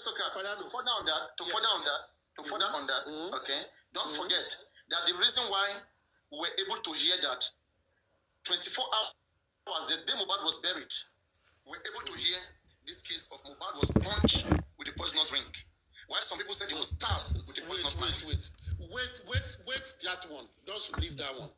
aristocrat. To further on that, okay, don't forget that the reason why we were able to hear that 24 hours the day Mohbad was buried, we were able to hear this case of Mohbad was punched with a poisonous ring. While some people said he was stabbed with a poisonous knife. Wait, that one. Just leave that one.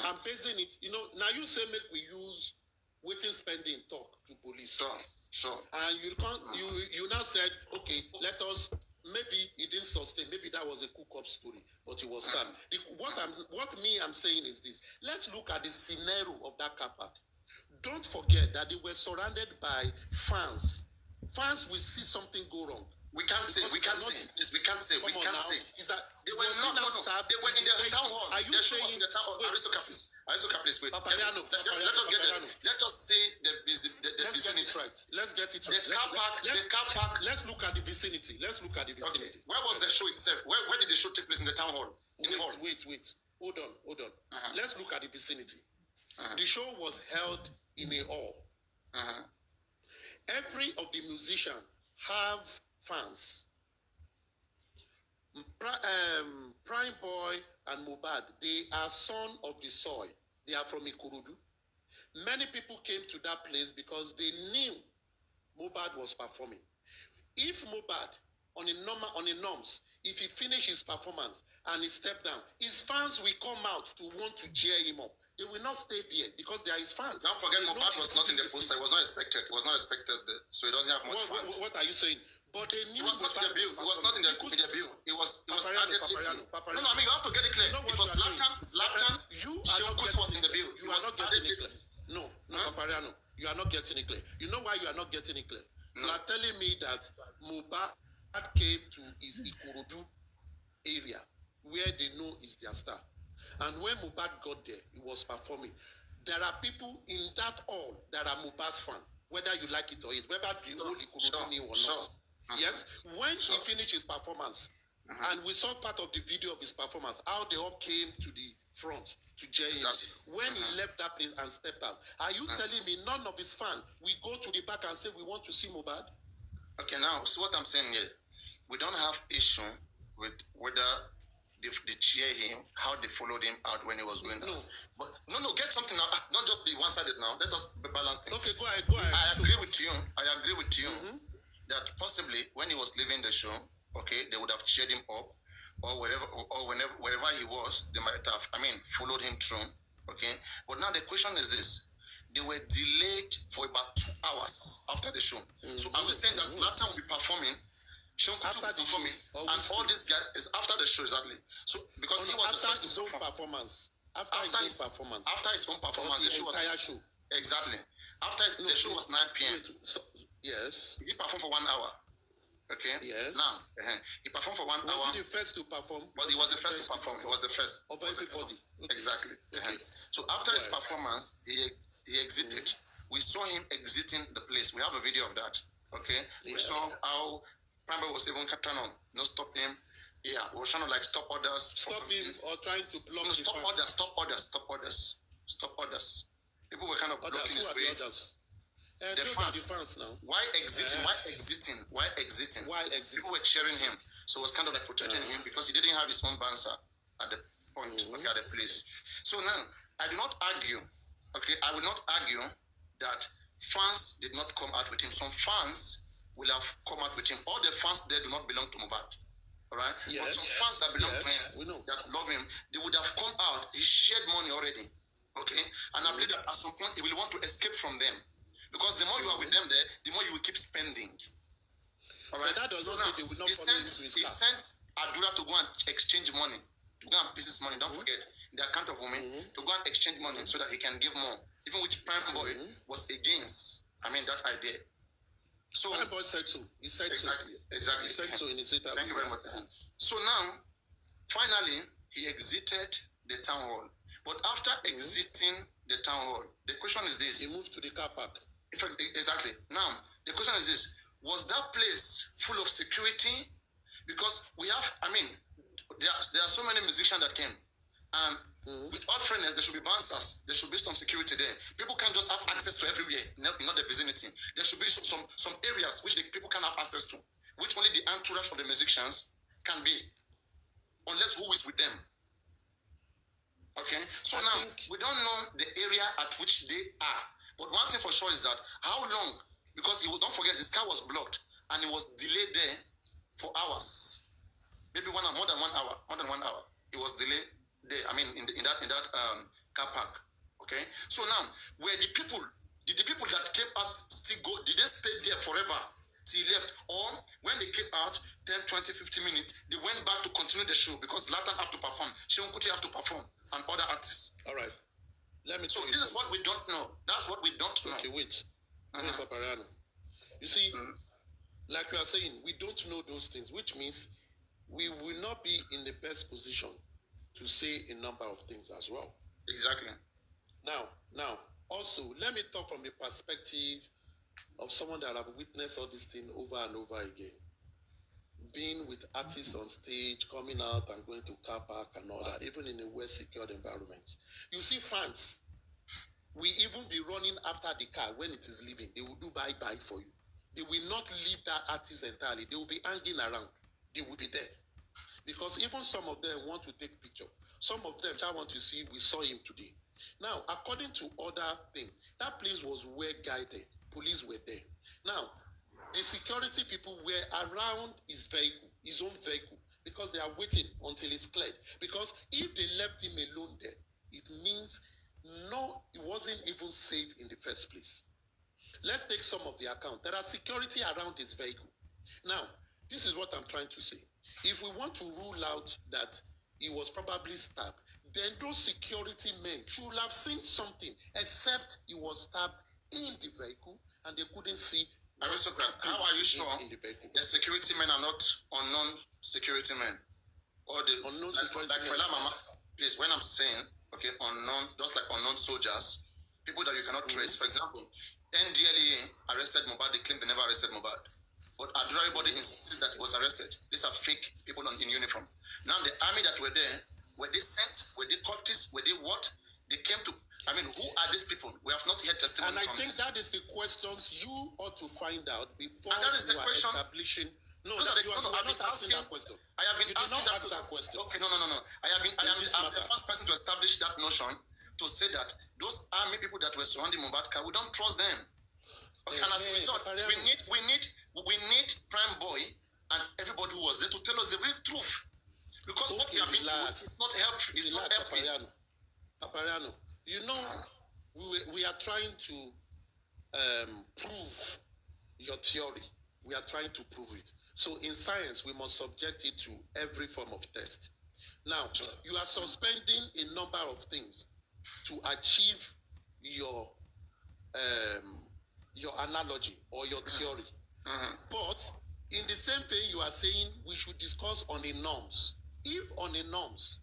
I'm basing it, now you say make we use waiting spending talk to police. Sure. And you now said, okay, let us, maybe it didn't sustain, maybe that was a cook-up story, but it was stabbed. I'm saying is this. Let's look at the scenario of that car park. Don't forget that they were surrounded by fans. Fans will see something go wrong. We can't say. Is that they were not? They were in the town hall. Are you saying was in the town hall? Aristocrat, please wait. Papariano. Let us see the vicinity. Let's get it right. The car park. Let's look at the vicinity. Okay. Where was the show itself? Where did the show take place in the town hall? Wait. Hold on. Let's look at the vicinity. The show was held in a hall. Every of the musicians have fans. Prime Boy and Mohbad, they are son of the soil. They are from Ikorodu. Many people came to that place because they knew Mohbad was performing. If Mohbad, on a norms, if he finished his performance and he stepped down, his fans will come out to want to cheer him up. They will not stay there because they are his fans. Don't forget, Mohbad was not in the poster. It was not expected. So he doesn't have much fun. What are you saying? But they knew it was not in the bill. It was not in the bill. It was added 18. No, I mean, you have to get it clear. It was Zlatan. Shilkut was in the bill. It was added 18. No, Papariano. You are not getting it clear. You know why you are not getting it clear? No. You are telling me that Mohbad came to his Ikorodu area where they know is their star. And when Mohbad got there, he was performing. There are people in that hall that are Mohbad's fan, whether you like it or it, whether the whole Ikorodu knew or not. Yes, when he finished his performance, and we saw part of the video of his performance, how they all came to the front to cheer him. When he left that place and stepped out, are you telling me none of his fans will go to the back and say we want to see Mohbad? Okay, now see what I'm saying here. We don't have issue with whether they cheer him, how they followed him out when he was going down. But get something out. Don't just be one-sided now. Let us balance things. Okay, go ahead. I agree with you that possibly when he was leaving the show, okay, they would have cheered him up, or wherever he was, they might have, followed him through, okay. But now the question is this: they were delayed for about 2 hours after the show. So are we saying that Zlatan will be performing? After the performing, and all this guy is after the show exactly. So because he was after his own performance, after his own performance, the show was entire show. Exactly. After the show was 9 p.m. Yes. He performed for 1 hour. Okay. Yes. Now he performed for 1 hour. Was he the first to perform? Well, he was the first to perform. He was the first of everybody. Okay. Exactly. Okay. So after his performance, he exited. We saw him exiting the place. We have a video of that. Okay. We saw how Prime was even trying to stop him. Yeah, we were trying to stop others. Stop him or trying to block stop others. People were kind of blocking his way. The fans now. Why exiting? People were cheering him. So it was kind of protecting him because he didn't have his own bouncer at the point, at the place. So now, I do not argue, okay, I will not argue that fans did not come out with him. Some fans will have come out with him. All the fans there do not belong to Mohbad. All right? But some fans that belong to him, that love him, they would have come out. He shared money already. Okay? And I believe that at some point he will want to escape from them. Because the more you are with them there, the more you will keep spending. All right? But that does not say they will not follow him to his car. He sent Adura to go and exchange money. To go and pieces money. Don't forget. The account of Wunmi. To go and exchange money so that he can give more. Even which Prime Boy was against, that idea. So Prime Boy said so. He said exactly. He said so in his interview. Thank you very much. So now, finally, he exited the town hall. But after exiting the town hall, the question is this. He moved to the car park. Exactly. Now, the question is this. Was that place full of security? Because we have, there are so many musicians that came. And with all fairness, there should be bouncers. There should be some security there. People can't just have access to everywhere, not the vicinity. There should be some areas which the people can have access to. which only the entourage of the musicians can be, unless who is with them. Okay, so now we don't know the area at which they are. But one thing for sure is that how long, because don't forget his car was blocked and it was delayed there for hours. Maybe more than 1 hour. It was delayed there. I mean, in that car park. Okay. So now, did the people that came out still go? Did they stay there forever till he left? Or when they came out 10, 20, 50 minutes, they went back to continue the show because Latan have to perform. Sheon Kuti have to perform, and other artists. All right. Let me. So this is what we don't know. That's what we don't know. Okay, wait. Papariano. You see, like you are saying, we don't know those things, which means we will not be in the best position to say a number of things as well. Exactly. Now, also, let me talk from the perspective of someone that have witnessed all this thing over and over again. Being with artists on stage, coming out and going to car park and all that, even in a well-secured environment. You see fans, we even be running after the car when it is leaving. They will do bye-bye for you. They will not leave that artist entirely. They will be hanging around. They will be there. Because even some of them want to take picture. Some of them just want to see, we saw him today. Now, according to other things, that place was well guided. Police were there. Now, the security people were around his vehicle, his own vehicle, because they are waiting until it's cleared. Because if they left him alone there, it means no, it wasn't even safe in the first place. Let's take some of the account. There are security around his vehicle. Now, this is what I'm trying to say. If we want to rule out that he was probably stabbed, then those security men should have seen something, except he was stabbed in the vehicle and they couldn't see. Aristocrat, how are you sure the security men are not unknown security men? Or the unknown security men? Like Mama, please, when I'm saying, okay, unknown, just like unknown soldiers, people that you cannot trace. For example, NDLEA arrested Mohbad, they claim they never arrested Mohbad. But Adura, everybody insists that he was arrested. These are fake people in uniform. Now, the army that were there, were they sent? Were they cultists? Were they what? They came to, I mean, who are these people? We have not heard testimony from them. And I think that is the questions you ought to find out before and that is the question. Establishing. No, you are not asking that question. I have been asking that question. Okay, no. I'm the first person to establish that notion to say that those army people that were surrounding Mohbad, we don't trust them. Okay, and as a result, we need Prime Boy and everybody who was there to tell us the real truth. Because what we have been told is not helpful. It's not helping. Papariano, you know, we are trying to prove your theory. We are trying to prove it. So in science, we must subject it to every form of test. Now, you are suspending a number of things to achieve your analogy or your theory. But in the same vein, you are saying we should discuss on the norms. If on the norms,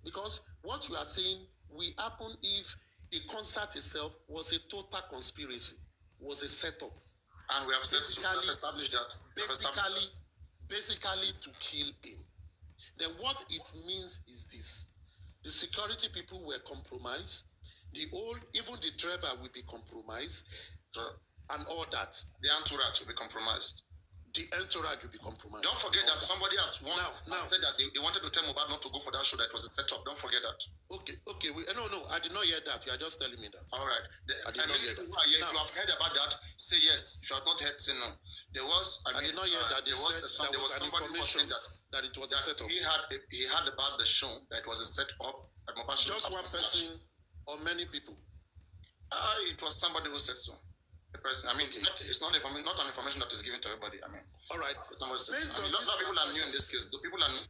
because what you are saying will happen if the concert itself was a total conspiracy, was a setup. And we have established that. Basically to kill him. Then what it means is this. The security people were compromised. Even the driver will be compromised. And all that. The entourage will be compromised. The entourage will be compromised. Don't forget that somebody has said that they wanted to tell Mohbad not to go for that show, that it was a setup. Don't forget that. Okay. No, I did not hear that. You are just telling me that. All right. If you have heard about that, say yes. If you have not heard, say no. There was, I did not hear that. There was somebody who was saying that it was a setup. He had about the show that it was a setup. Just one person or many people? It was somebody who said so. The person, it's not an information that is given to everybody. All right. Somebody says, a lot of people are new in this case. The people are new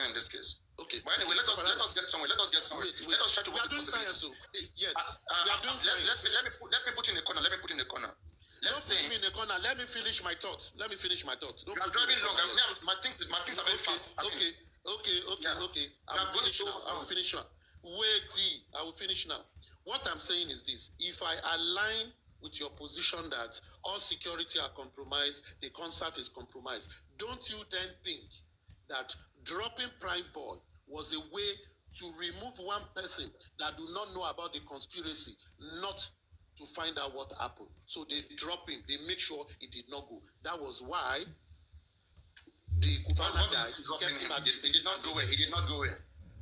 in this case. Okay. But anyway, let us get somewhere. Let us try to work the possibilities. Yes. Let me put in a corner. Let me finish my thoughts. You are driving long. My things are very fast. Okay. I will finish now. I will finish now. What I'm saying is this. If I align with your position that all security are compromised, the concert is compromised, don't you then think that dropping Prime Boy was a way to remove one person that do not know about the conspiracy, not to find out what happened? So they drop him, they make sure it did not go. That was why the Cubana guy, kept him at the He did not go away. He did not go away.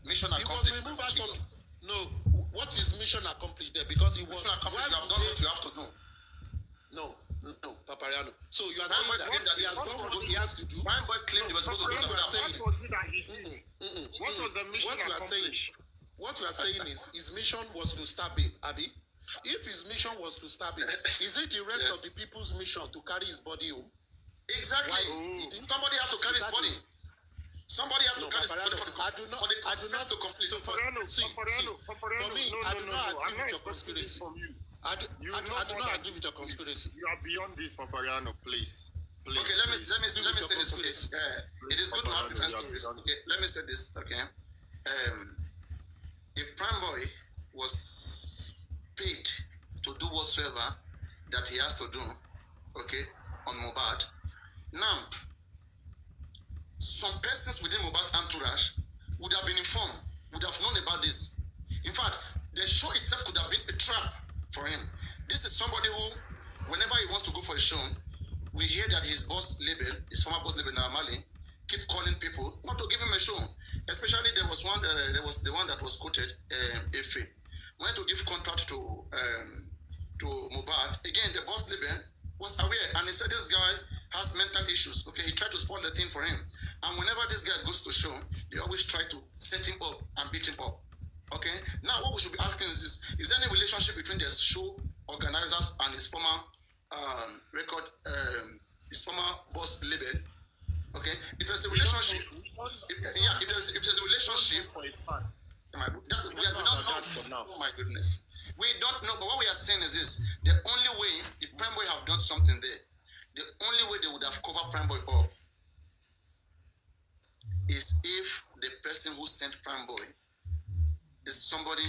Mission He was accomplished. removed out of. No, what is mission accomplished there? Because he was. Mission accomplished. You have done what you have to do. No, Papariano. So you are saying that he has done what he has to do. Prime Boy claimed he was supposed to do that. What was the mission accomplished? What you are saying is his mission was to stab him, Abi. If his mission was to stab him, is it the rest of the people's mission to carry his body home? Exactly. Somebody has to carry his body. Somebody has to carry his body for the process to complete. So for me, I do not agree with your conspiracy. I do not agree with your conspiracy. You are beyond this, Papariano, please. Okay, let me say this. Okay, it is good to have defense to this. Okay, let me say this. Okay, if Prime Boy was paid to do whatsoever that he has to do, okay, on Mohbad, now some persons within Mohbad's entourage would have been informed, would have known about this. In fact, the show itself could have been a trap for him. This is somebody who, whenever he wants to go for a show, we hear that his boss label, his former boss label, Naramali, keep calling people not to give him a show. Especially there was the one that was quoted, Efe, wanted to give contract to Mohbad. Again, the boss label was aware, and he said this guy has mental issues. Okay, he tried to spoil the thing for him. And whenever this guy goes to show, they always try to set him up and beat him up. Okay, now what we should be asking is this: is there any relationship between the show organizers and his former his former boss label? Okay, if there's a relationship, if there's a relationship, we don't know. Oh my goodness, we don't know. But what we are saying is this: the only way, if Prime Boy have done something there, the only way they would have covered Prime Boy up is if the person who sent Prime Boy is somebody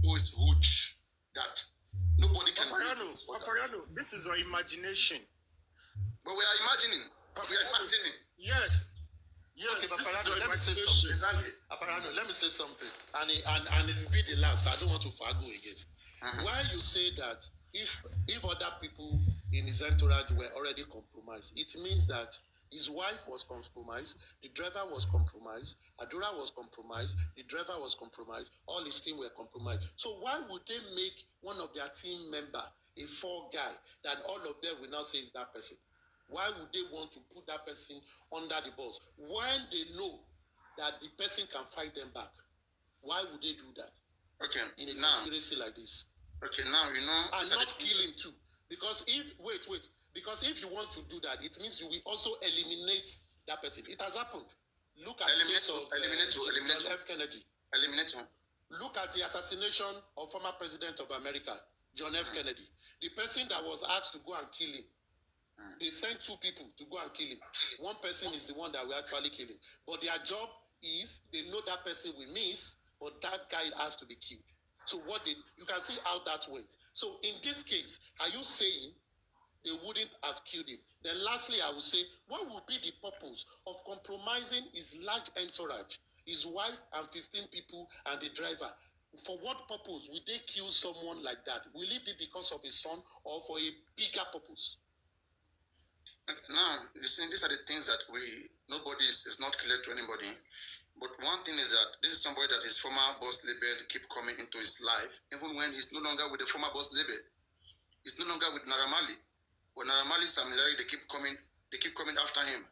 who is huge, that nobody can do. Papariano, this is your imagination. But we are imagining. Yes. Okay, Papariano, let me say something. Exactly. Papariano, let me say something. And it will be the last. I don't want to fargo again. Why you say that if other people in his entourage were already compromised, it means that his wife was compromised, the driver was compromised, Adura was compromised, the driver was compromised, all his team were compromised. So why would they make one of their team member a fall guy that all of them will now say is that person? Why would they want to put that person under the bus when they know that the person can fight them back? Why would they do that? Okay, in a conspiracy like this. Okay, now you know, and not kill him too. Because because if you want to do that, it means you will also eliminate that person. It has happened. Look at the case of John F. Kennedy. Eliminate him. Look at the assassination of former president of America, John F. Kennedy. The person that was asked to go and kill him, they sent two people to go and kill him. One person is the one that will actually kill him. But their job is, they know that person will miss, but that guy has to be killed. So you can see how that went. So in this case, are you saying they wouldn't have killed him? Then lastly, I would say, what would be the purpose of compromising his large entourage, his wife and 15 people and the driver? For what purpose would they kill someone like that? Will it be because of his son or for a bigger purpose? Now, you see, these are the things that nobody is not clear to anybody. But one thing is that this is somebody that his former boss label keep coming into his life, even when he's no longer with the former boss label. He's no longer with Naramali. But Naramali, Samilari, they keep coming after him.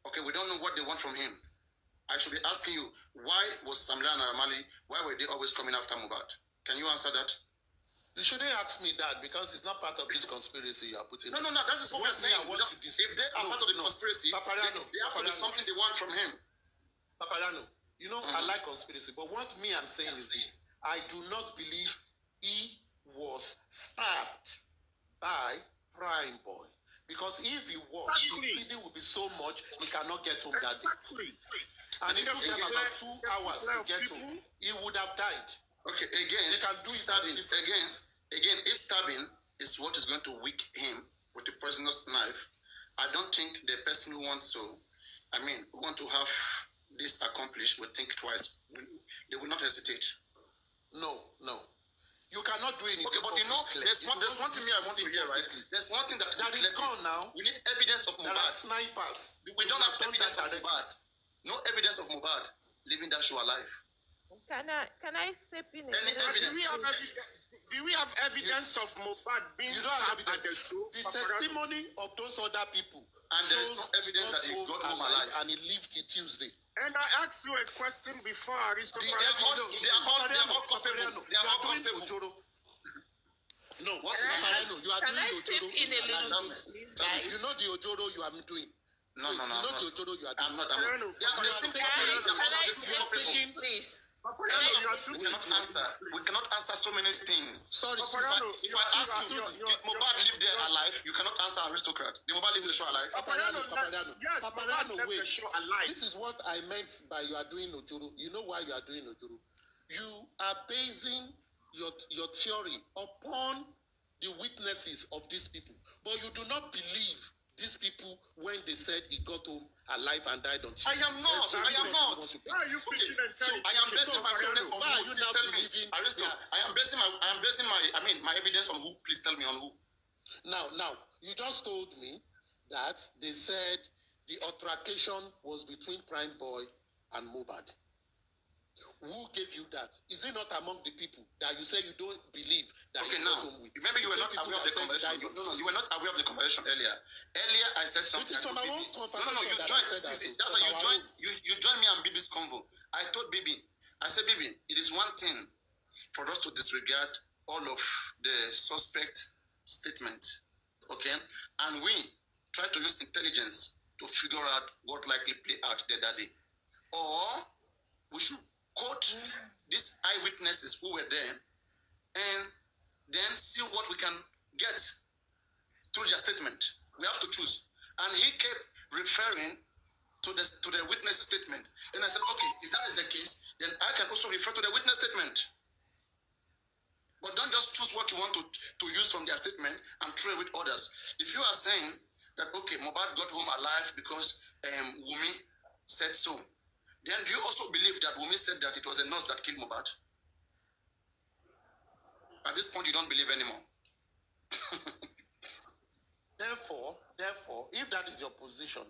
Okay, we don't know what they want from him. I should be asking you, why was Samila and Naramali, why were they always coming after Mohbad? Can you answer that? You shouldn't ask me that because it's not part of this conspiracy you are putting. No, that is what we're saying. If they are part of the conspiracy, Papariano, they have to be something they want from him. Papariano, you know, I like conspiracy, but what I'm saying is this. I do not believe he was stabbed by Prime Boy. Because if he was, the bleeding would be so much, he cannot get home that day. And it took him about 2 hours to get home. He would have died. Okay, again, they can do stabbing. Again, if stabbing is what is going to weak him with the poisonous knife, I don't think the person who want to have this accomplished will think twice. They will not hesitate. No. You cannot do it. Okay, but you know, there's one thing I want to hear, right? There's one thing that is gone now. We need evidence of Mohbad. There are snipers. We don't have evidence of Mohbad. No evidence of Mohbad living that show alive. Can I step in? Any evidence? Do we have evidence of Mohbad being stabbed at the show? The testimony of those other people. And there is no evidence that he got home alive. And he lived till Tuesday. And I asked you a question before, Aristocrat. They are all culpable. They are all culpable. No, what you are doing? Can I step in a little bit, please, guys? You know the Ojoro you are doing. No. You know the Ojoro you are doing. I'm not. Please. We cannot answer so many things. Sorry, if I ask you, did Mohbad live there alive? You cannot answer Aristocrat. Did Mohbad live the show alive? Papariano, wait. This is what I meant by you are doing Ojoro. You know why you are doing Ojoro? You are basing your theory upon the witnesses of these people, but you do not believe these people when they said he got home alive and died on Tuesday. I am not. Why are you preaching and telling? I am basing my evidence on who. Please tell me. Aristo, I am basing my evidence on who. Please tell me on who. Now, you just told me that they said the altercation was between Prime Boy and Mohbad. Who gave you that? Is it not among the people that you say you don't believe that okay, now, remember you were not aware of the conversation. No, you were not aware of the conversation earlier. Earlier, I said something. You joined. That's why you joined me and Bibi's convo. I told Bibi, I said, Bibi, it is one thing for us to disregard all of the suspect statement, okay? And we try to use intelligence to figure out what likely play out there that day. Or we should quote these eyewitnesses who were there and then see what we can get through their statement. We have to choose. And he kept referring to the witness statement. And I said, okay, if that is the case, then I can also refer to the witness statement. But don't just choose what you want to use from their statement and throw it with others. If you are saying that, okay, Mohbad got home alive because Wunmi said so, then do you also believe that Wunmi said that it was a nurse that killed Mohbad? At this point, you don't believe anymore. Therefore, if that is your position,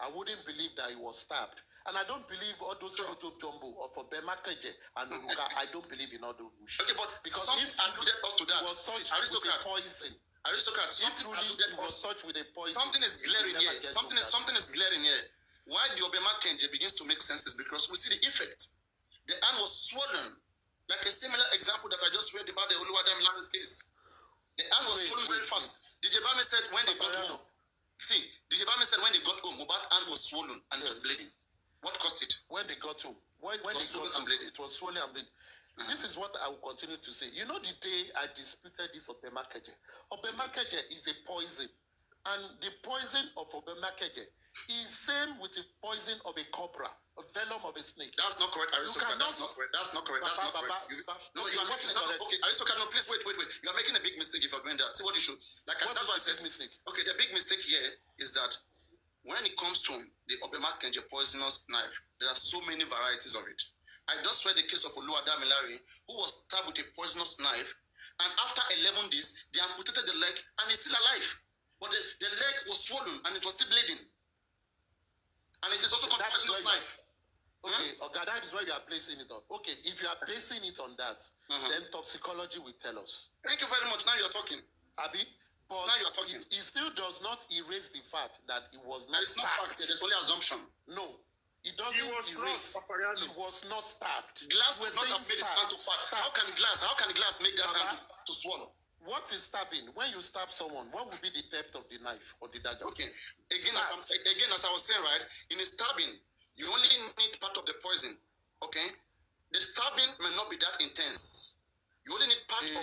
I wouldn't believe that he was stabbed. And I don't believe all those photo jumbo or for Bemakeje and Uruka. I don't believe in all those bullshit. Okay, but because something alluded us to that. Was such with a poison. Aristocrat, something alluded was such with a poison. Something is glaring here. Something is glaring here. Why the Obemakenje begins to make sense is because we see the effect. The hand was swollen, like a similar example that I just read about the Oluwadamila's case. The hand was swollen very fast. DJ Bami said when they got home. See, DJ Bami said when they got home, Mohbad's hand was swollen and it was bleeding. What caused it? When they got home. When it was swollen and bleeding. It was swollen and bleeding. This is what I will continue to say. You know the day I disputed this Obemakeje. Obemakeje is a poison. And the poison of Obemakeje is same with the poison of a cobra, a venom of a snake. That's not correct, Aristocrat. That's not correct. That's not correct. That's not correct. No, you are making okay, Aristocrat. No, please wait. You are making a big mistake if you're doing that. See what you should. Like that's what I said. Mistake. Okay, the big mistake here is that when it comes to the Obemakenje poisonous knife, there are so many varieties of it. I just read the case of Oluwadamilare, who was stabbed with a poisonous knife, and after 11 days, they amputated the leg, and he's still alive. But the leg was swollen, and it was still bleeding. And it is also called poisonous knife. Okay, okay, that is why you are placing it on. Okay, if you are placing it on that, then toxicology will tell us. Thank you very much. Now you're talking. Abi, but now you're talking. It still does not erase the fact that it was not stabbed. There is no fact. There's only assumption. No, it doesn't erase. It was not stabbed. Glass would not have made it stand to fast. How can glass make that hand to swallow? What is stabbing? When you stab someone, what would be the depth of the knife or the dagger? Okay. Again, as I was saying, right, in a stabbing, you only need part of the poison. Okay? The stabbing may not be that intense. You only need part of...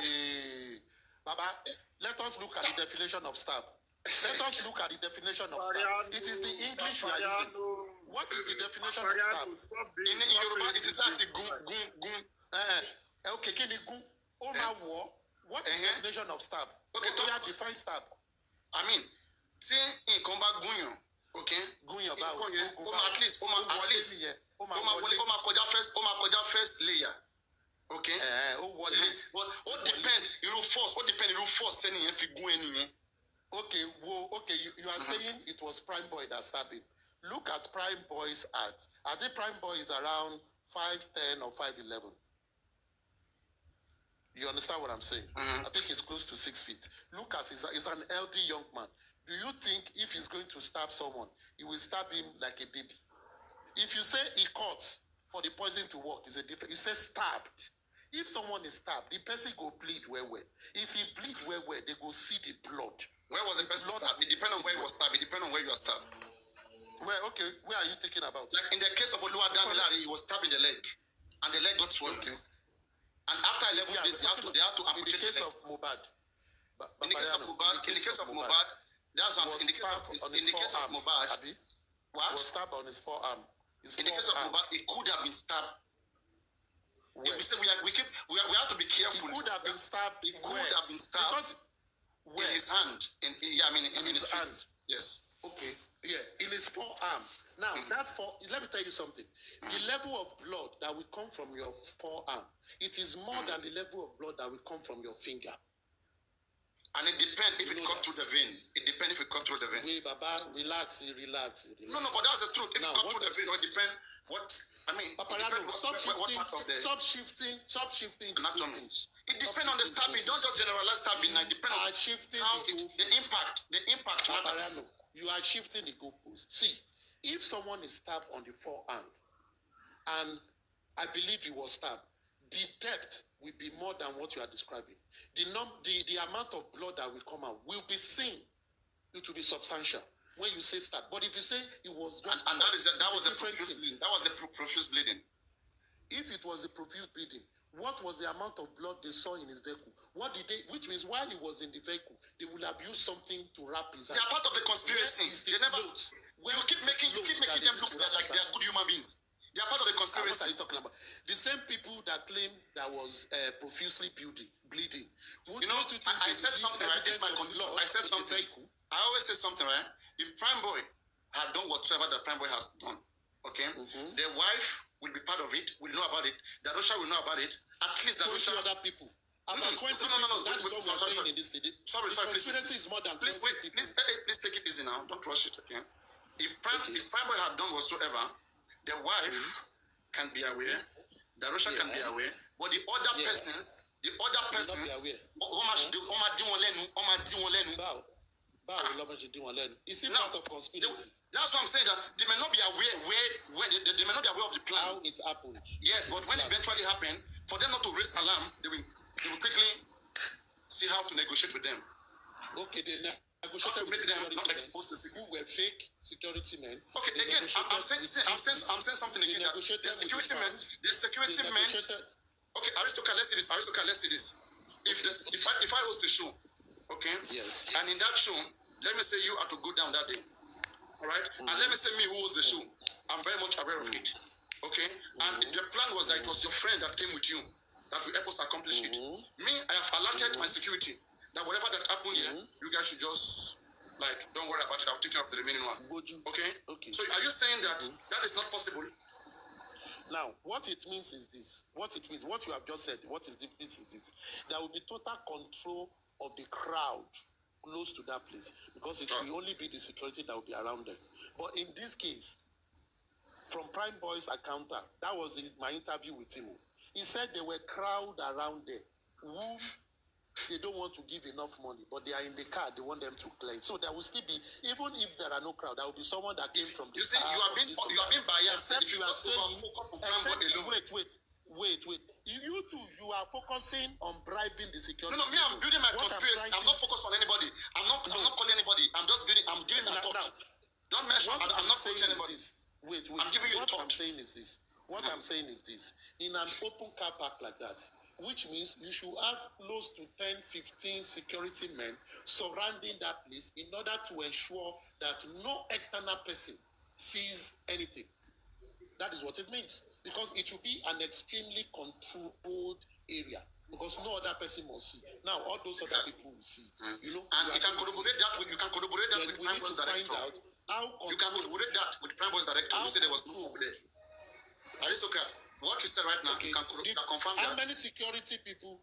Baba, let us look at the definition of stab. Let us look at the definition of stab. It is the English we are using. What is the definition of stab? In Yoruba, it is that gun. Okay, can you gun? Oma war. What is the definition of stab? Okay, define stab. I mean, tí nǹkan bá gúnyàn, okay? Gúnyàn báwo? At least, ó máa kọjá first layer, Okay. What depend? You force. What depend? You force any if you go anywhere. Okay, you are saying it was Prime Boy that stabbed him. Look at Prime Boy's art. I think Prime Boy is around 5'10" or 5'11". You understand what I'm saying? I think he's close to 6 feet. Look at he's an healthy young man. Do you think if he's going to stab someone, he will stab him like a baby? If you say he cuts for the poison to work, is a different. You say stabbed. If someone is stabbed, the person go bleed well. If he bleeds well, they go see the blood. Where was the person stabbed? It depends on where he was stabbed. It depends on where you are stabbed. Where are you thinking about? Like in the case of Oluwadamilare, he was stabbed in the leg, and the leg got swollen. Okay. And after 11 days, they had to amputate the leg. In the case of Mohbad, that's what in the case of Mohbad, what? Was stabbed on his forearm. In the case of Mohbad, it could have been stabbed. We say we have to be careful. It could have been stabbed. It could have been stabbed in his hand. In his hand. Yes. Okay. Yeah, in his forearm. Now, let me tell you something. The level of blood that will come from your forearm, it is more than the level of blood that will come from your finger. And it depends if it comes through the vein. It depends if it comes through the vein. Wait, Baba, relax. No, but that's the truth. If it comes through the vein, it depends what... I mean, Papariano, stop shifting anatomy. It depends on the stabbing. Don't just generalize stabbing. It depends on how the impact matters. You are shifting the goalpost. See, if someone is stabbed on the forearm, and I believe he was stabbed, the depth will be more than what you are describing. The amount of blood that will come out will be seen. It will be substantial when you say stab. But if you say it was just that was a profuse bleeding. That was a profuse bleeding. If it was a profuse bleeding, what was the amount of blood they saw in his vehicle? Which means while he was in the vehicle, they would have used something to wrap his hand. They are part of the conspiracy. They never. You keep making them look like they are good human beings. They are part of the conspiracy. What are you talking about? The same people that claim that was profusely bleeding. I said something, right? This is my conclusion. I said something. I always say something, right? If Prime Boy had done whatsoever that Prime Boy has done, okay, the wife will be part of it, will know about it, Darusha will know about it, at least Darusha... 20 other people. About 20 no. Sorry. Conspiracy is more than 20 people. Please take it easy now. Don't rush it, okay? If Prime Boy had done whatsoever, the wife can be aware, Darusha can be aware, but the other persons, Is it part of conspiracy? That's what I'm saying, that they may not be aware they may not be aware of the plan. How it happened. Yes, but when it eventually happened, for them not to raise alarm, they will quickly see how to negotiate with them. Okay, they negotiated to make them not exposed to who were fake security men. Okay, again, I'm saying something again. The security men. Okay, Aristotle, let's see this. If I host a show, okay, yes, and in that show, let me say you are to go down that day, all right, and let me say me who hosts the show, I'm very much aware of it, okay, and the plan was that it was your friend that came with you that will help us accomplish it. Me, I have alerted my security that whatever that happened here, you guys should just don't worry about it. I'll take care of the remaining one. Okay. So are you saying that that is not possible? Now, what it means is this. What you have just said, what is this? There will be total control of the crowd close to that place, because it will only be the security that will be around there. But in this case, from Prime Boy's encounter, that was my interview with him. He said there were crowd around there who they don't want to give enough money, but they are in the car, they want them to clear it. So there will still be, even if there are no crowd, there will be someone that came from the car. You are being biased. If you are saying, wait. You two, you are focusing on bribing the security. No, me, I'm building my conspiracy. I'm not focused on anybody. I'm not calling anybody. I'm just building. I'm giving my thought. Don't mention. I'm not quoting anybody. Wait. I'm giving you a thought. What I'm saying is this. In an open car park like that, which means you should have close to 10, 15 security men surrounding that place in order to ensure that no external person sees anything. That is what it means. Because it should be an extremely controlled area. Because no other person must see. Now, all those other people will see it. And you can corroborate that with Prime Boy's director. You can corroborate that with Prime Boy's director who said there was no mob there. Aristocrat, what you said right now, Okay. you can confirm How that. many security people?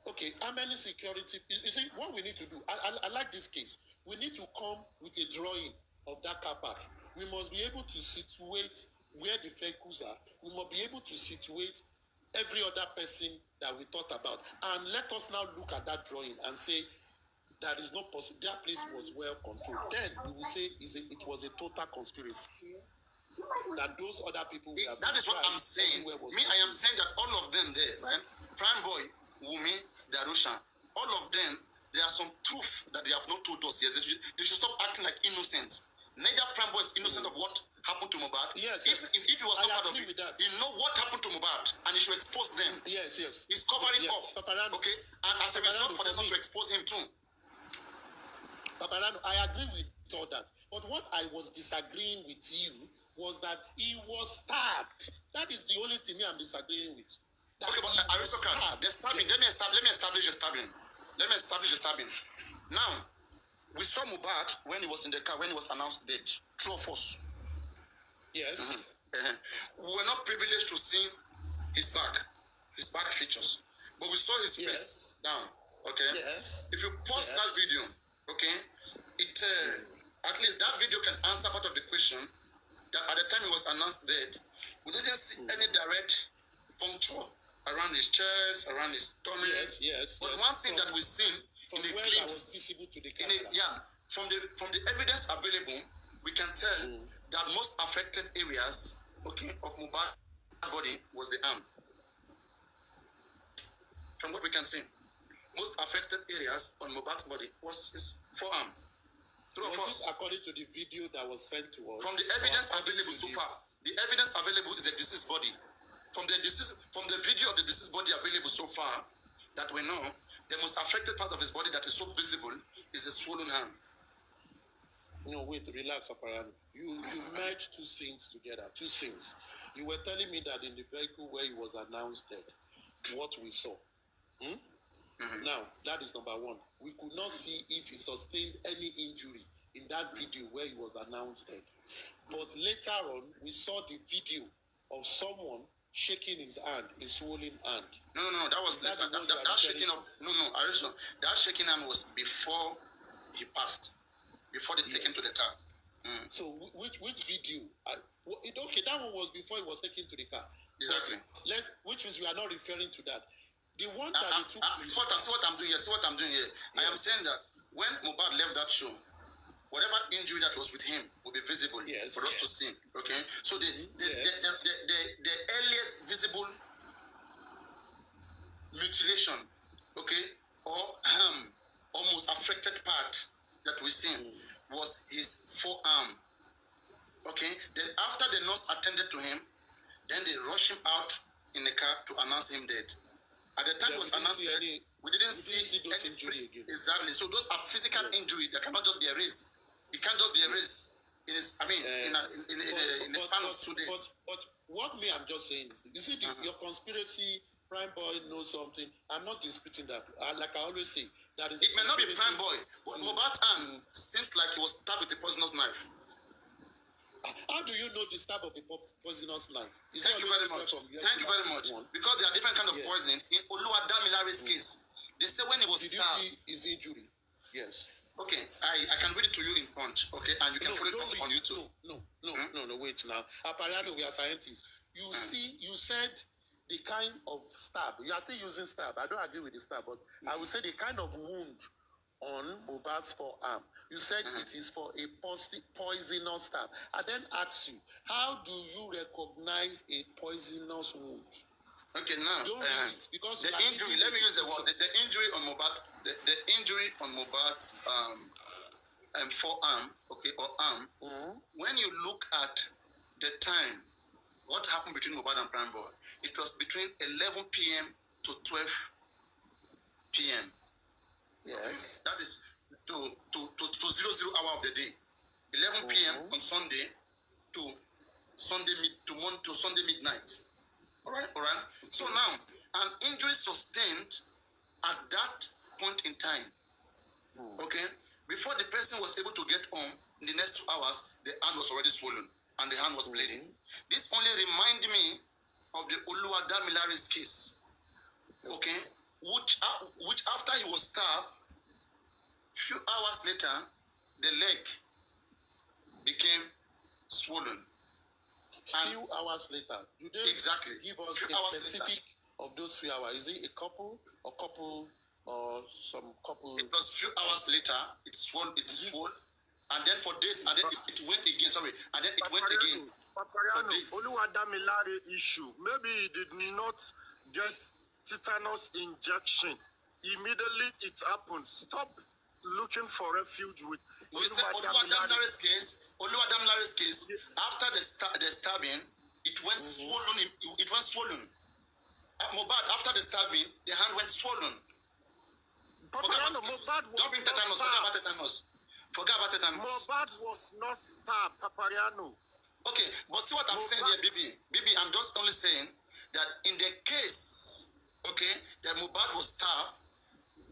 Okay, how many security? You see, what we need to do, I like this case. We need to come with a drawing of that car park. We must be able to situate where the vehicles are. We must be able to situate every other person that we thought about. And let us now look at that drawing and say, that is not possible. That place was well controlled. Then we will say it was a total conspiracy. That those other people that is what I'm saying. Me, I am saying that all of them there, right? Prime Boy, Wunmi, Darusha, all of them, there are some truth that they have not told us yet. They should stop acting like innocent. Neither Prime Boy is innocent of what happened to Mohbad. Yes, if he was not part of it, he know what happened to Mohbad and he should expose them. Yes. He's covering up. Papariano, okay? And as a result for them not to expose him too. Papariano, I agree with all that. But what I was disagreeing with you was that he was stabbed. That is the only thing I'm disagreeing with. Okay, but the stabbing, let me establish the stabbing. Now, we saw Mohbad when he was in the car, when he was announced dead. True or false? Yes. We were not privileged to see his back features. But we saw his face down. Okay? Yes. If you pause that video, okay, it at least that video can answer part of the question that at the time he was announced dead, we didn't see any direct puncture around his chest, around his stomach. Yes. But one thing that we've seen in the clips, visible to the camera. from the evidence available, we can tell that most affected areas, okay, of Mohbad's body was the arm. From what we can see, most affected areas on Mohbad's body was his forearm. True or false? According to the video that was sent to us. From the evidence available so far, the evidence available is the deceased body. From the video of the deceased body available so far, that we know, the most affected part of his body that is so visible is the swollen hand. No, wait, relax, Papariano. You merged two scenes together, two scenes. You were telling me that in the vehicle where he was announced dead, what we saw. Now, that is number one. We could not see if he sustained any injury in that video where he was announced dead. But later on, we saw the video of someone shaking his hand, a swollen hand. No, that was later. That shaking of that shaking hand was before he passed, before they take him to the car. So which video? Okay, that one was before he was taken to the car. Exactly. Which means we are not referring to that. The one that he took. See what I'm doing here. Yes. I am saying that when Mohbad left that show, whatever injury that was with him will be visible for us to see. Okay, so the earliest visible mutilation, okay, or almost affected part that we see was his forearm. Okay, then after the nurse attended to him, then they rushed him out in the car to announce him dead. At the time he was announced dead, we didn't see those injury again. Exactly. So those are physical injuries that cannot just be erased. It can't just be erased. In a span of 2 days. But what I'm just saying is, you see, your conspiracy, Prime Boy knows something. I'm not disputing that. Like I always say, that is. It may not be Prime Boy, but Mohbad's hand seems like he was stabbed with a poisonous knife. How do you know the stab of a poisonous knife? Thank you very much. Because there are different kind of poison. In Oluwadamilare's case, they say when he was stabbed. Did you see his injury? Yes. Okay, I can read it to you in Punch. Okay, and you can follow it on YouTube. No, wait now. Apparently, we are scientists. You see, you said the kind of stab. You are still using stab. I don't agree with the stab, but I would say the kind of wound on Mohbad's forearm. You said it is for a poisonous stab. I then ask you, how do you recognize a poisonous wound? Okay, now because the injury. Let me use the word. The injury on Mohbad. The injury on Mohbad's forearm, okay, or arm. When you look at the time, what happened between Mohbad and Prime Boy? It was between 11 p.m. to 12 p.m. Yes. That is to 00 hour of the day. 11 p.m. on Sunday to Sunday midnight. All right. So now, an injury sustained at that point in time. Okay, before the person was able to get home, in the next 2 hours, the hand was already swollen and the hand was bleeding. This only reminds me of the Oluwadamilare's case, okay, which after he was stabbed, few hours later, the leg became swollen. Few hours later, do they exactly give us few a hours specific later of those 3 hours? Is it a couple, or some couple? It was few hours later, it swole, and then for days, and then it went again, sorry, and then it went again. Papariano, Oluwadamilare issue. Maybe he did not get tetanus injection. Immediately it happened. Stop looking for refuge with Oluwadamilare's case, after the stabbing, it went swollen. It went swollen. Mohbad, after the stabbing, the hand went swollen. Papariano, Mohbad was don't bring tetanus. Forget about tetanus. Mohbad was not stabbed, Papariano. Okay, but see what I'm saying here, Bibi, I'm just only saying that in the case, okay, that Mohbad was stabbed,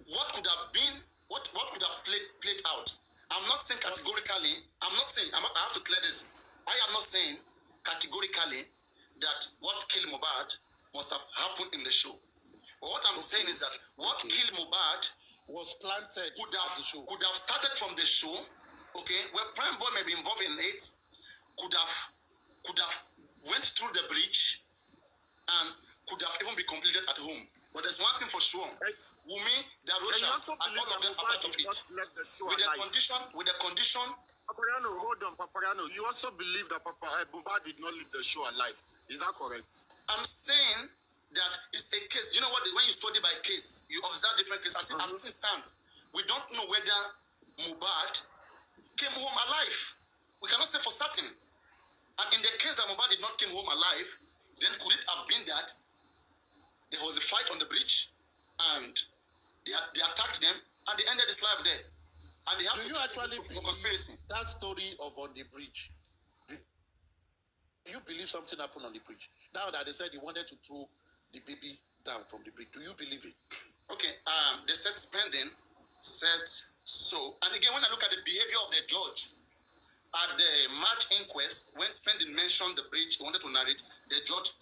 what could have been, what could have played out? I'm not saying categorically, I have to clear this. I am not saying categorically that what killed Mohbad must have happened in the show. But what I'm saying is that what killed Mohbad was planted could have started from the show, okay, where Prime Boy may be involved in it, could have went through the bridge and could have even been completed at home. But there's one thing for sure. Wunmi, Darosha, and all of them are part of it. With the condition. Papariano, hold on, Papariano. You also believe that Mohbad did not leave the show alive. Is that correct? I'm saying that it's a case. You know what? When you study by case, you observe different cases. As it stands, we don't know whether Mohbad came home alive. We cannot say for certain. And in the case that Mohbad did not come home alive, then could it have been that there was a fight on the bridge and they attacked them and they ended his life there? And they have do to you actually for conspiracy. That story of on the bridge? Do you believe something happened on the bridge? Now that they said he wanted to throw the baby down from the bridge, do you believe it? Okay, they said spending, said so. And again, when I look at the behavior of the judge, at the March inquest, when Spending mentioned the bridge, he wanted to narrate, the judge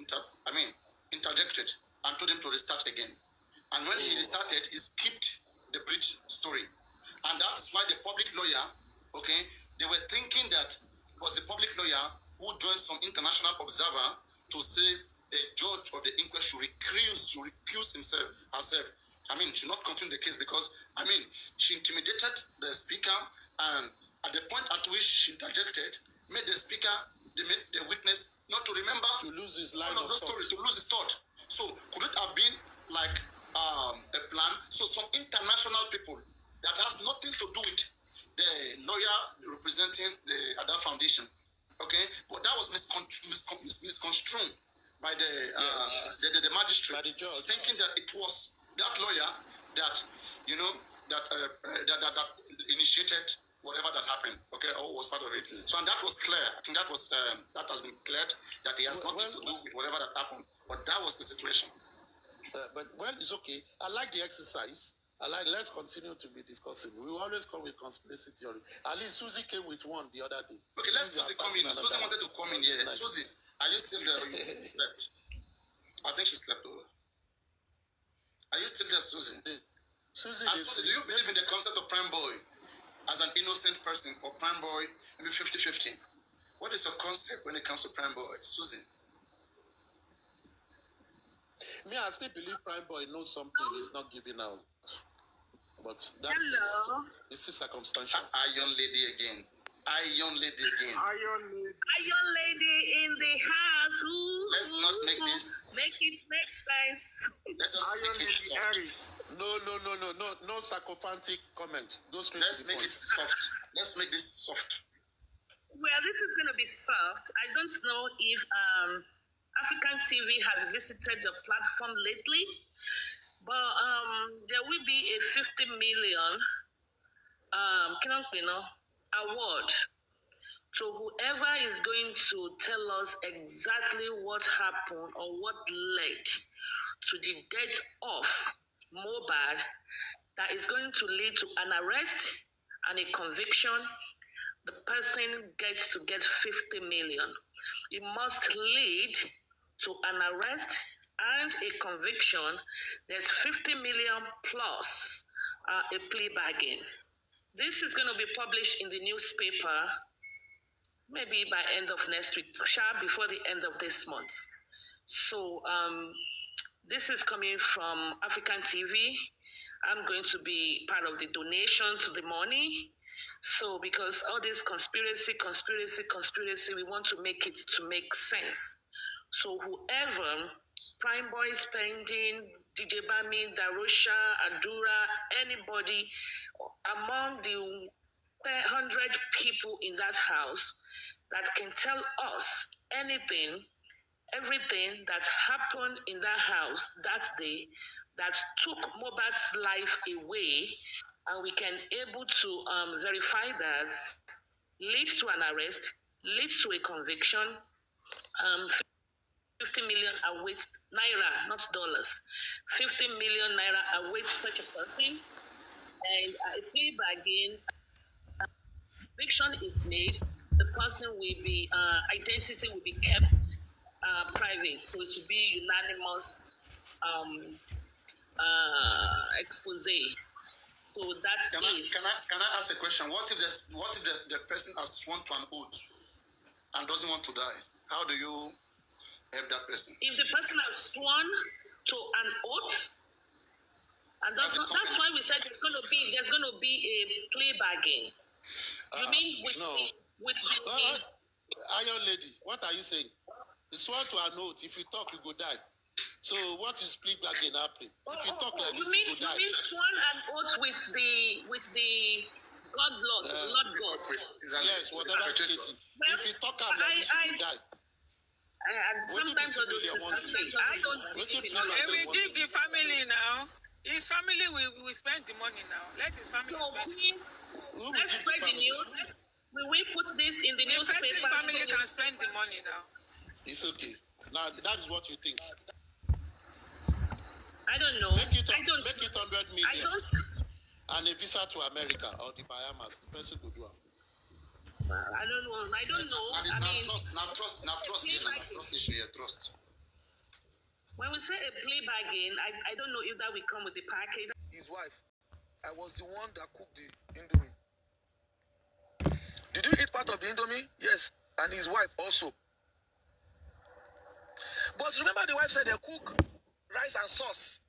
interjected and told him to restart again. And when he restarted, he skipped the bridge story. And that's why the public lawyer, okay, they were thinking that it was the public lawyer who joined some international observer to say the judge of the inquest should recuse herself. I mean, should not continue the case because, I mean, she intimidated the speaker, and at the point at which she interjected, made the witness not to remember to lose his line of the story, to lose his thought. So could it have been like a plan? So some international people that has nothing to do with the lawyer representing the Adura Foundation, okay? But that was misconstrued by the magistrate, by the judge, thinking that it was that lawyer that that initiated whatever that happened, okay, or was part of it. So, and that was clear. I think that was that has been cleared, that he has nothing to do with whatever that happened. But that was the situation. But it's okay. I like the exercise. Let's continue to be discussing. We always come with conspiracy theory. At least Susie came with one the other day. Okay, let's Susie come in. Susie wanted to come in here. Like, Susie, are you still there? You slept. I think she slept over. Are you still there, Susie? Susie, do you believe in the concept of Prime Boy as an innocent person, or Prime Boy maybe 50-50? What is your concept when it comes to Prime Boy, Susie? Me, I still believe Prime Boy knows something he's not giving out. But that is circumstantial. Iron lady again. Iron lady again. Iron lady in the house. Ooh, let's not make this. Make it make sense. Let us make it soft. No sycophantic comment. Go straight Let's to the make point. it soft. Let's make this soft. Well, this is going to be soft. I don't know if African TV has visited your platform lately, but there will be a 50 million award to whoever is going to tell us exactly what happened or what led to the death of Mohbad, that is going to lead to an arrest and a conviction. The person gets to get 50 million. It must lead to an arrest and a conviction, there's 50 million plus a plea bargain. This is going to be published in the newspaper maybe by end of next week, sharp before the end of this month. So this is coming from African TV. I'm going to be part of the donation to the money. So because all this conspiracy, we want to make it to make sense. So whoever, Prime Boy Spending, DJ Bami, Darosha, Adura, anybody among the 100 people in that house that can tell us anything, everything that happened in that house that day that took Mohbad's life away, and we can able to verify that, leads to an arrest, leads to a conviction. 50 million awaits naira, not dollars. 50 million naira awaits such a person, and a plea bargain. Conviction is made. The person will be identity will be kept private, so it will be unanimous expose. So that can I ask a question? What if the person has sworn to an oath and doesn't want to die? How do you help that person? If the person has sworn to an oath, and that's why we said there's going to be a plea bargain. You mean with the Iron Lady, what are you saying? You swear to an oath. If you talk, you go die. So what is plea bargain happening? If you talk like this, you go die. You mean sworn an oath with the God Lord God? Yes, whatever it is. If you talk like this, you go die. And sometimes I don't believe in all of we give the family now. His family will spend the money now. Let his family spend. Let's spread the news. We put this in the newspaper. His family can spend the money now. It's okay. Now that is what you think. I don't know. Make it 100 million. I don't. And a visa to America or the Bahamas. The person could do it. I don't know. Trust issue here. Trust. When we say a plea bargain, I don't know if that will come with the package. His wife, I was the one that cooked the Indomie. Did you eat part of the Indomie? Yes. And his wife also. But remember, the wife said they cook rice and sauce.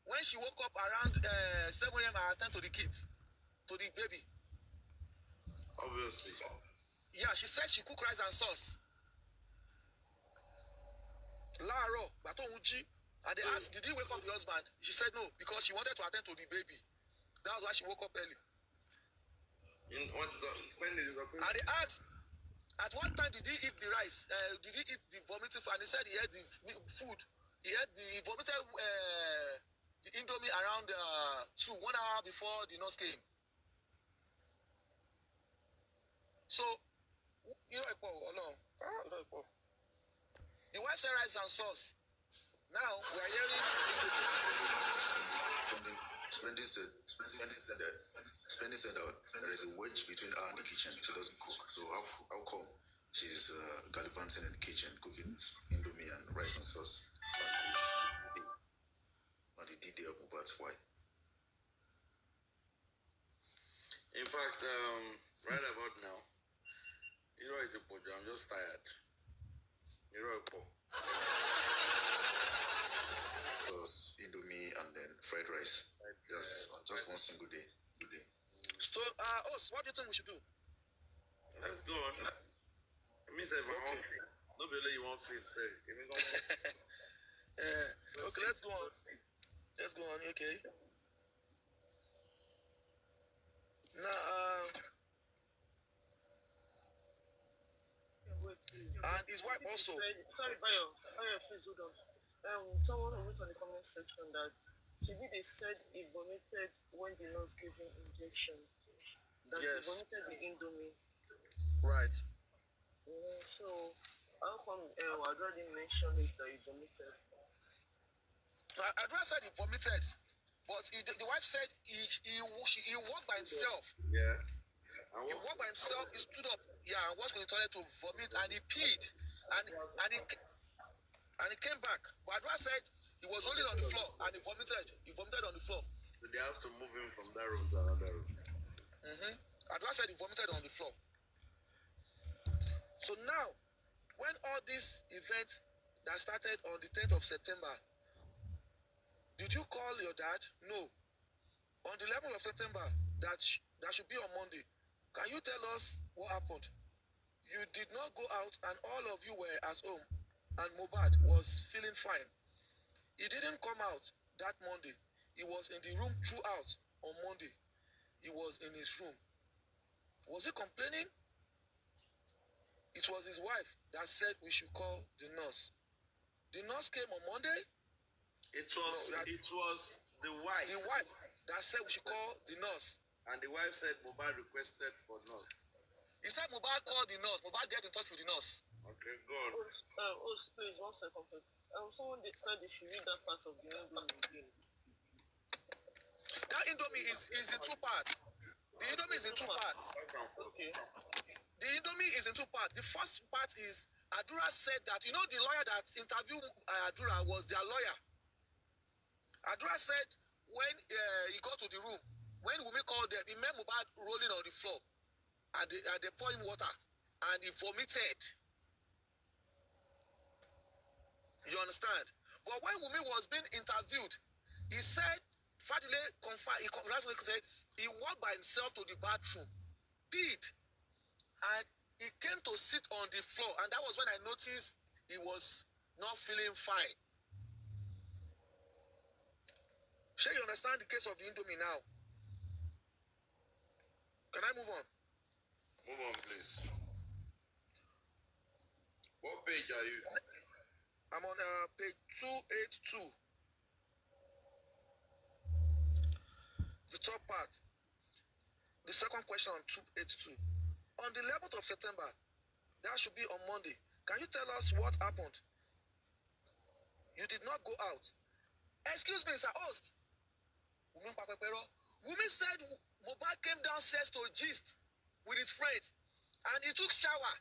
When she woke up around 7 a.m. I attend to the kids, to the baby. Obviously. Yeah, she said she cooked rice and sauce. Laro, Baton Uji. And they asked, did he wake up the husband? She said no, because she wanted to attend to the baby. That was why she woke up early. What is that? And they asked, at what time did he eat the rice? Did he eat the vomiting food? And he said he ate the food. He vomited the Indomie around 1 hour before the nurse came. So, you know, the wife said rice and sauce. Now we are hearing Spending said that there is a wedge between her and the kitchen. She doesn't cook. So how come she's gallivanting in the kitchen, cooking Indomie and rice and sauce on the D-Day of Mohbad's wife? In fact, right about now, it's a project. I'm just tired. Indomie and then fried rice. Just one single day. So, what do you think we should do? Let's go on. It means if I want to, nobody you want to see it. Okay, let's go on. Let's go on, okay. Now, and his wife also. Sorry, Bayo, please hold on. Someone wrote on the comment section that they said he vomited when the nurse gave him injection. That yes. He vomited the Indomie. Right. So, how come Adura didn't mention it that he vomited? Adura said he vomited, but the wife said he walked by himself. Yeah. He walked by himself, he stood up, and walked to the toilet to vomit, and he peed. And he And he came back. But Adura said he was rolling on the floor and he vomited. He vomited on the floor. So they have to move him from that room to another room. Adura said he vomited on the floor. So now, when all these events that started on the 10th of September, did you call your dad? No. On the 11th of September, that should be on Monday. Can you tell us what happened? You did not go out and all of you were at home and Mohbad was feeling fine. He didn't come out that Monday. He was in the room throughout on Monday. He was in his room. Was he complaining? It was his wife that said we should call the nurse. The nurse came on Monday. It was the wife. The wife that said we should call the nurse. And the wife said Mohbad requested for nurse. He said Mohbad called the nurse. Mohbad get in touch with the nurse. Okay, go on. Please, 1 second, please. Someone said they should read that part of the Indomie again. That Indomie is in 2 parts. The Indomie is in 2 parts. Okay. The Indomie is in 2 parts. The first part is Adura said that, the lawyer that interviewed Adura was their lawyer. Adura said when he got to the room, when Wunmi called them, he met Mohbad rolling on the floor and they poured him water and he vomited. You understand? But when Wunmi was being interviewed, he said, Fadile confirmed, he said he walked by himself to the bathroom, peed, and he came to sit on the floor, and that was when I noticed he was not feeling fine. Sure, you understand the case of the Indomie now? Can I move on? Move on, please. What page are you? I'm on page 282. The top part. The second question on 282. On the 11th of September, that should be on Monday. Can you tell us what happened? You did not go out. Excuse me, sir, host. Wunmi said Mohbad came downstairs to gist with his friends and he took shower.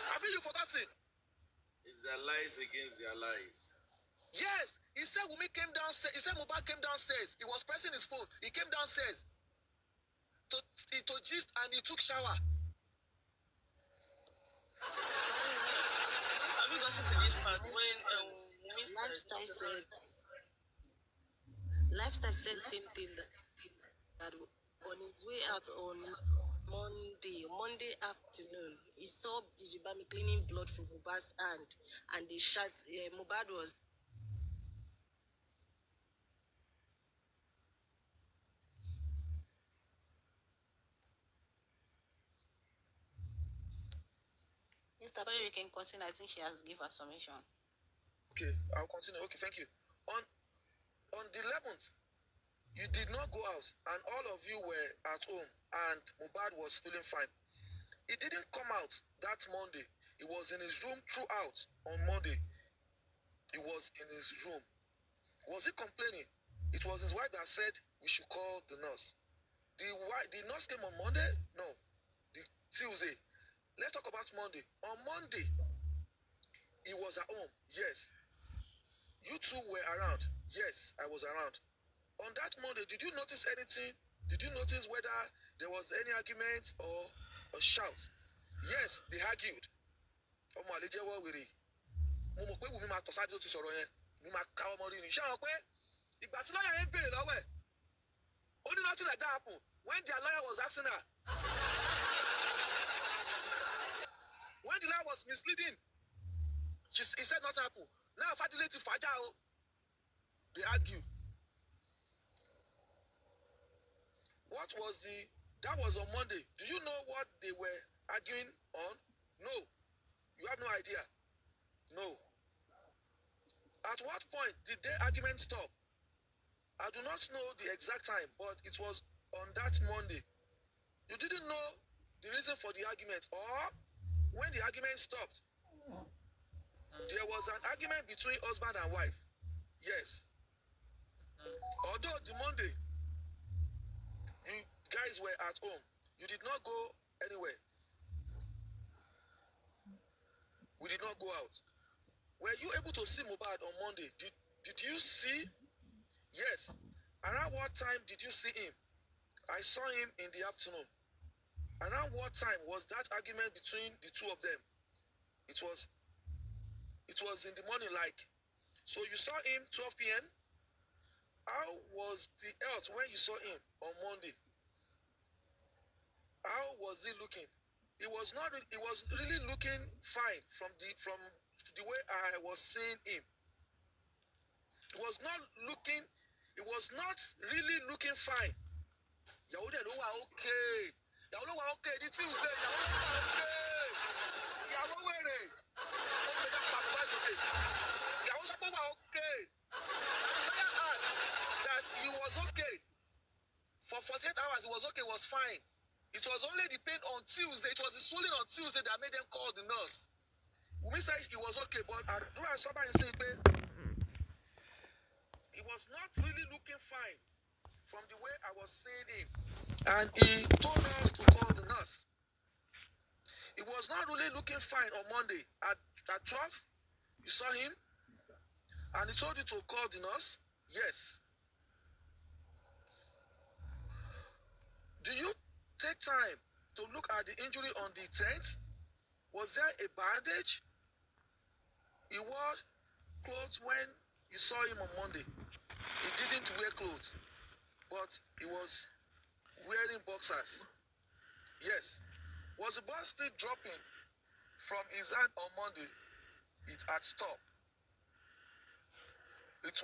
Have you forgotten? It's their lies against their lies. Yes, he said Wunmi came downstairs. He said Mohbad came downstairs. He was pressing his phone. He came downstairs to gist and he took shower. Have you gotten to this part when Lifestyle said same thing that on his way out on Monday afternoon, he saw Dijibami cleaning blood from Mohbad's hand, and they shot. Mohbad was. Mr. Perry, you can continue. I think she has given her submission. Okay, I'll continue. Okay, thank you. On the 11th, you did not go out, and all of you were at home, and Mohbad was feeling fine. He didn't come out that Monday. He was in his room throughout on Monday. He was in his room. Was he complaining? It was his wife that said we should call the nurse. The nurse came on Monday? No. The Tuesday. Let's talk about Monday. On Monday, he was at home. Yes. You two were around. Yes, I was around. On that Monday, did you notice anything? Did you notice whether there was any argument or a shout? Yes, they argued. Ọmọ àlejò wọ wèrè. Mo mọ̀ pé Wunmi máa tọ̀ sáré tó ti sọ̀rọ̀ yẹn. Mo máa ká ọmọ rí ni. Ṣé àwọn pé ìgbà tí lọ́yà yẹn béèrè lọ́wọ́ ẹ̀? Ó ní nothing like that happen when their lawyer was asking her. When the lawyer was misleading, he said nothing happened. Now Fadile ti fàájà o. They argue. What was that was on Monday. Do you know what they were arguing on? No. You have no idea. No. At what point did the argument stop? I do not know the exact time, but it was on that Monday. You didn't know the reason for the argument, or when the argument stopped, there was an argument between husband and wife. Yes. Although the Monday, you guys were at home, you did not go anywhere. We did not go out. Were you able to see Mohbad on Monday? Did you see? Yes. Around what time did you see him? I saw him in the afternoon. Around what time was that argument between the two of them? It was in the morning, like. So you saw him 12 p.m. How was the health when you saw him on Monday? How was he looking? It was really looking fine from the way I was seeing him. It was not really looking fine. Yahoo dẹ̀ ló wà okay. Yahoo ló wà okay ní Tuesday. Yahoo ló wà okay. Yahoo wèrè. Ó ń gbẹ́jà pàpọ̀ báyìí sókè. Yahoo sọ pé ó wà okay. The lawyer asked that he was okay. For 48 hours, he was okay, was fine. It was only the pain on Tuesday. It was the swelling on Tuesday that made them call the nurse. Wunmi said he was okay, but Adura and somebody said he was not really looking fine from the way I was seeing him. And he told us to call the nurse. He was not really looking fine on Monday. At 12, you saw him, and he told you to call the nurse. Yes. Do you take time to look at the injury on the 10th? Was there a bandage? He wore clothes when you saw him on Monday. He didn't wear clothes, but he was wearing boxers. Yes. Was the blood still dropping from his hand on Monday? It had stopped. It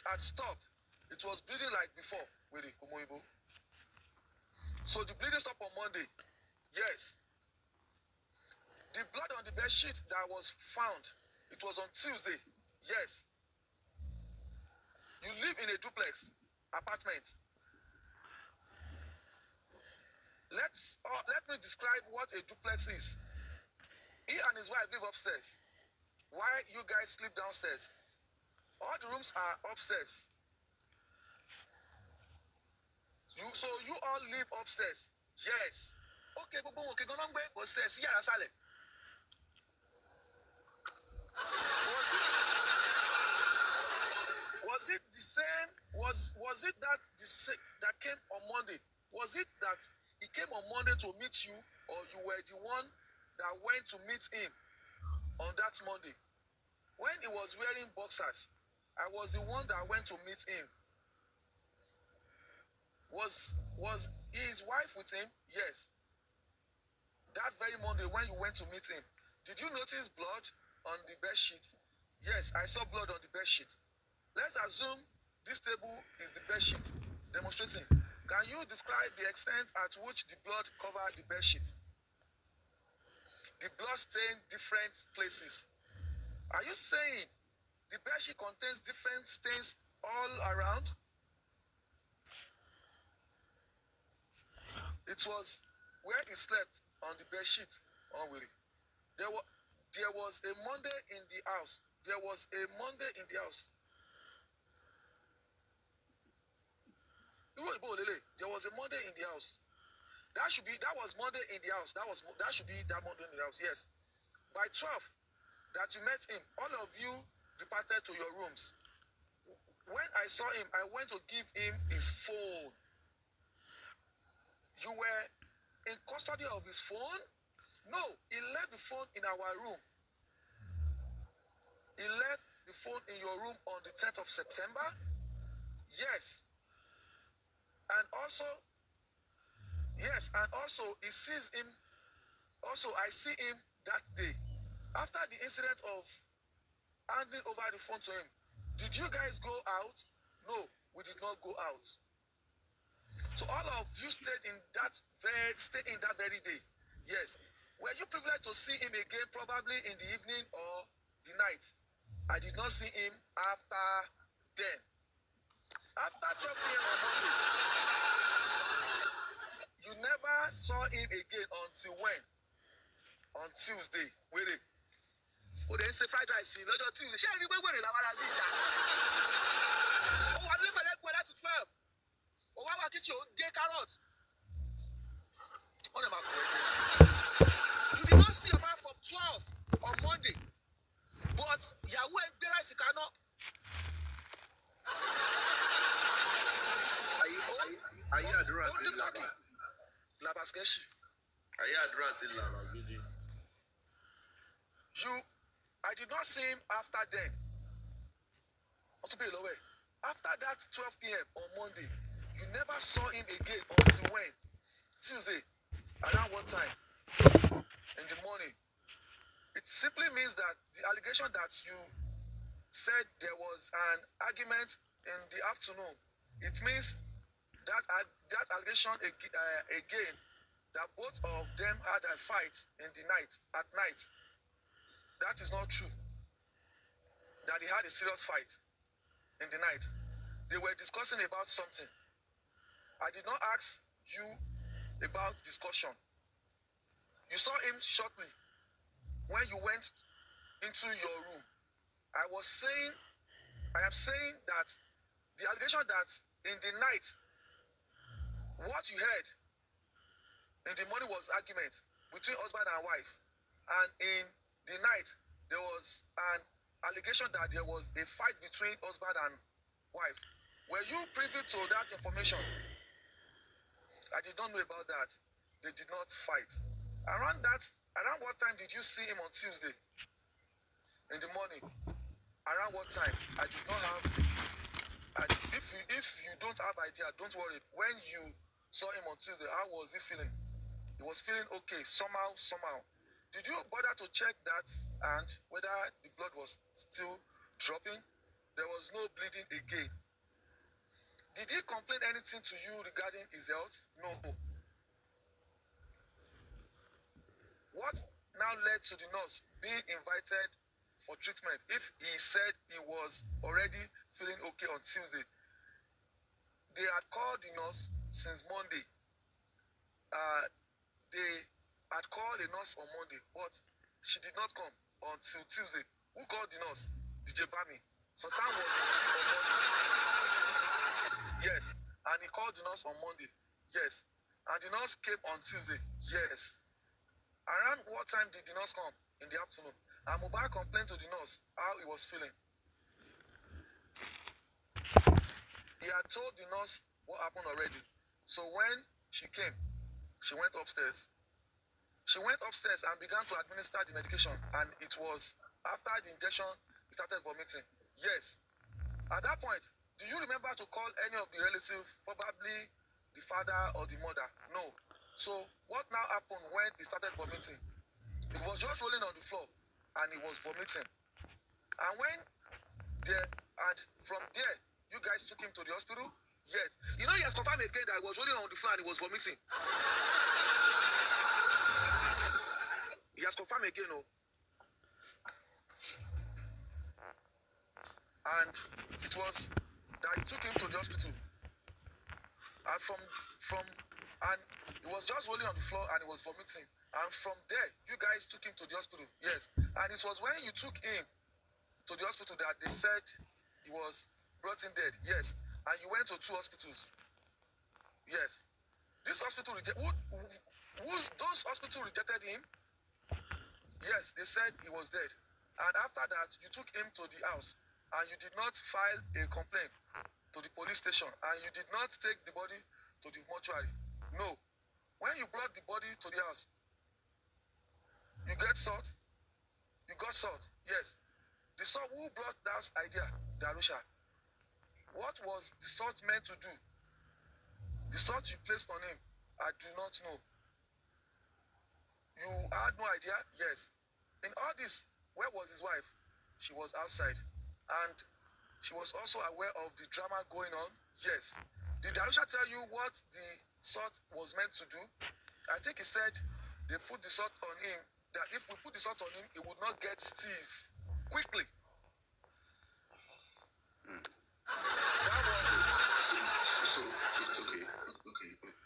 had stopped. It was bleeding like before. So the bleeding stopped on Monday. Yes. The blood on the bed sheet that was found, it was on Tuesday. Yes. You live in a duplex apartment. Let me describe what a duplex is. He and his wife live upstairs, while you guys sleep downstairs. All the rooms are upstairs. So you all live upstairs. Yes. Okay, but okay, go on, upstairs. Yeah, sale. Was it the same? Was it that that came on Monday? Was it that he came on Monday to meet you, or you were the one that went to meet him on that Monday? When he was wearing boxers, I was the one that went to meet him. Was his wife with him? Yes. That very Monday when you went to meet him, did you notice blood on the bed sheet? Yes, I saw blood on the bed sheet. Let's assume this table is the bed sheet demonstrating. Can you describe the extent at which the blood covered the bed sheet? The blood stained different places. Are you saying the bed sheet contains different stains all around? It was where he slept on the bed sheet. Oh, really? There was a Monday in the house. There was a Monday in the house. There was a Monday in the house. That was Monday in the house. That should be that Monday in the house. Yes. By 12, that you met him, all of you departed to your rooms. When I saw him, I went to give him his phone. You were in custody of his phone? No, he left the phone in our room. He left the phone in your room on the 10th of September? Yes. And also, he sees him. Also, I see him that day. After the incident of handing over the phone to him, did you guys go out? No, we did not go out. So all of you stayed in that very day. Yes. Were you privileged to see him again, probably in the evening or the night? I did not see him after then. After 12 p.m. on Monday, you never saw him again until when? On Tuesday. Wait. Oh, they say fried rice. Not on Tuesday. She ain't even wearing a wala bija. Oh, I'm living like to 12. Oh, why would you get carrots? Oh, you did not see your man from 12 sketchy. Adura till love, I did not see him after then. After that 12 p.m. on Monday, you never saw him again until when? Tuesday. Around what time? In the morning. It simply means that the allegation that you said there was an argument in the afternoon, it means that allegation again, that both of them had a fight in the night, at night. That is not true. That they had a serious fight in the night. They were discussing about something. I did not ask you about discussion. You saw him shortly when you went into your room. I am saying that the allegation that in the night, what you heard in the morning was argument between husband and wife. And in the night, there was an allegation that there was a fight between husband and wife. Were you privy to that information? I did not know about that. They did not fight. Around what time did you see him on Tuesday? In the morning. Around what time? I did not have. If you don't have idea, don't worry. When you saw him on Tuesday, how was he feeling? He was feeling okay, somehow. Did you bother to check that and whether the blood was still dropping? There was no bleeding again. Did he complain anything to you regarding his health? No. What now led to the nurse being invited for treatment if he said he was already feeling okay on Tuesday? They had called the nurse since Monday. They had called the nurse on Monday, but she did not come until Tuesday. Who called the nurse? DJ Bami. Sultan was on Monday. Yes. And he called the nurse on Monday. Yes. And the nurse came on Tuesday. Yes. Around what time did the nurse come? In the afternoon. And Mohbad complained to the nurse how he was feeling. He had told the nurse what happened already. So when she came, she went upstairs. She went upstairs and began to administer the medication. And it was after the injection, he started vomiting. Yes. At that point, do you remember to call any of the relatives, probably the father or the mother? No. So what now happened when he started vomiting? He was just rolling on the floor and he was vomiting. And from there, you guys took him to the hospital? Yes. You know, he has confirmed again that he was rolling on the floor and he was vomiting. He has confirmed again, oh. And it was that he took him to the hospital. And and he was just rolling on the floor and he was vomiting. And from there, you guys took him to the hospital. Yes. And it was when you took him to the hospital that they said he was brought in dead. Yes. And you went to 2 hospitals. Yes. This hospital those hospitals rejected him. Yes, they said he was dead. And after that, you took him to the house. And you did not file a complaint to the police station. And you did not take the body to the mortuary. No. When you brought the body to the house, you get salt. You got salt. Yes. The salt, who brought that idea? Darusha. What was the salt meant to do? The salt you placed on him, I do not know. You had no idea? Yes. In all this, where was his wife? She was outside. And she was also aware of the drama going on? Yes. Did Darusha tell you what the salt was meant to do? I think he said they put the salt on him, that if we put the salt on him, he would not get stiff quickly.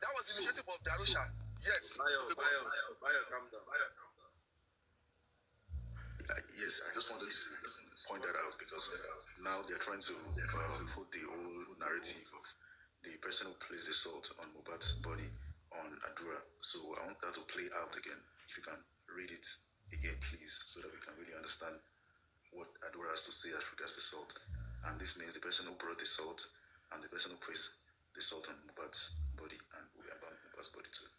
That was the initiative of Darusha. Yes. Bayo, calm down. Yes, I just wanted to point that out because now they're trying to put the whole narrative of the person who placed the salt on Mohbad's body on Adura. So I want that to play out again. If you can read it again, please, so that we can really understand what Adura has to say as regards the salt. And this means the person who brought the salt and the person who placed the salt on Mohbad's body and Mohbad's body too.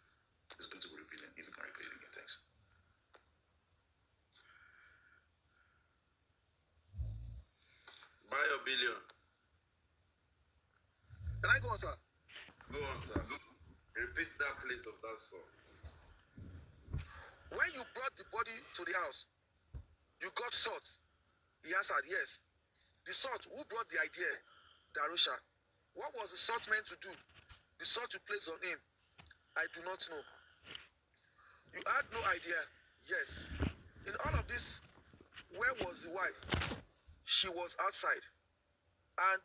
It's going to be revealing if you can repeat it again. Thanks. Buy your billion. Can I go on, sir? Go on, sir. Repeat that place of that song. When you brought the body to the house, you got salt. He answered, yes. The salt, who brought the idea? Darusha. What was the salt meant to do? The salt you placed on him? I do not know. You had no idea? Yes. In all of this, where was the wife? She was outside. And